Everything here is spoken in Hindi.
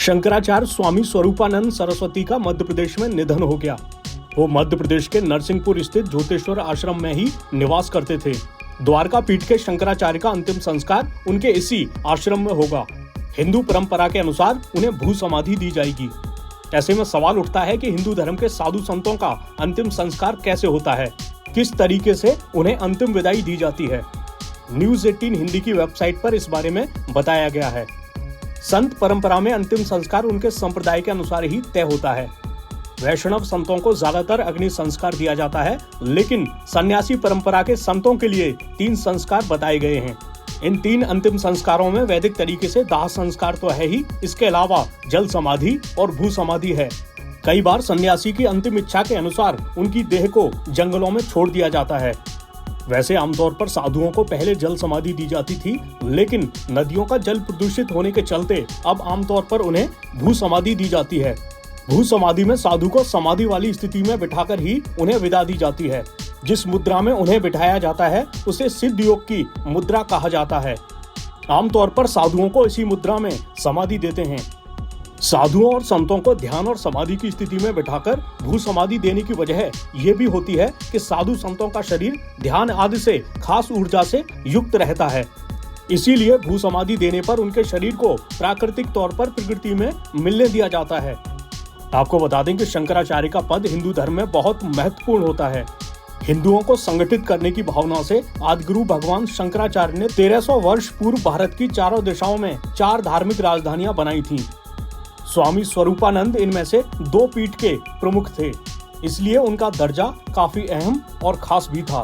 शंकराचार्य स्वामी स्वरूपानंद सरस्वती का मध्य प्रदेश में निधन हो गया। वो मध्य प्रदेश के नरसिंहपुर स्थित ज्योतिश्वर आश्रम में ही निवास करते थे। द्वारका पीठ के शंकराचार्य का अंतिम संस्कार उनके इसी आश्रम में होगा। हिंदू परंपरा के अनुसार उन्हें भू समाधि दी जाएगी। ऐसे में सवाल उठता है कि हिंदू धर्म के साधु संतों का अंतिम संस्कार कैसे होता है, किस तरीके से उन्हें अंतिम विदाई दी जाती है। न्यूज़ 18 हिंदी की वेबसाइट पर इस बारे में बताया गया है। संत परंपरा में अंतिम संस्कार उनके संप्रदाय के अनुसार ही तय होता है। वैष्णव संतों को ज्यादातर अग्नि संस्कार दिया जाता है, लेकिन सन्यासी परंपरा के संतों के लिए 3 संस्कार बताए गए हैं। इन 3 अंतिम संस्कारों में वैदिक तरीके से दाह संस्कार तो है ही, इसके अलावा जल समाधि और भू समाधि है। कई बार सन्यासी की अंतिम इच्छा के अनुसार उनकी देह को जंगलों में छोड़ दिया जाता है। वैसे आमतौर पर साधुओं को पहले जल समाधि दी जाती थी, लेकिन नदियों का जल प्रदूषित होने के चलते अब आमतौर पर उन्हें भू समाधि दी जाती है। भू समाधि में साधु को समाधि वाली स्थिति में बिठाकर ही उन्हें विदा दी जाती है। जिस मुद्रा में उन्हें बिठाया जाता है उसे सिद्ध योग की मुद्रा कहा जाता है। आमतौर पर साधुओं को इसी मुद्रा में समाधि देते हैं। साधुओं और संतों को ध्यान और समाधि की स्थिति में बिठाकर भू समाधि देने की वजह ये भी होती है कि साधु संतों का शरीर ध्यान आदि से खास ऊर्जा से युक्त रहता है। इसीलिए भू समाधि देने पर उनके शरीर को प्राकृतिक तौर पर प्रकृति में मिलने दिया जाता है। आपको बता दें कि शंकराचार्य का पद हिंदू धर्म में बहुत महत्वपूर्ण होता है। हिंदुओं को संगठित करने की भावना से आदिगुरु भगवान शंकराचार्य ने 1300 वर्ष पूर्व भारत की चारों दिशाओं में 4 धार्मिक राजधानियां बनाई थीं। स्वामी स्वरूपानंद इनमें से 2 पीठ के प्रमुख थे, इसलिए उनका दर्जा काफी अहम और खास भी था।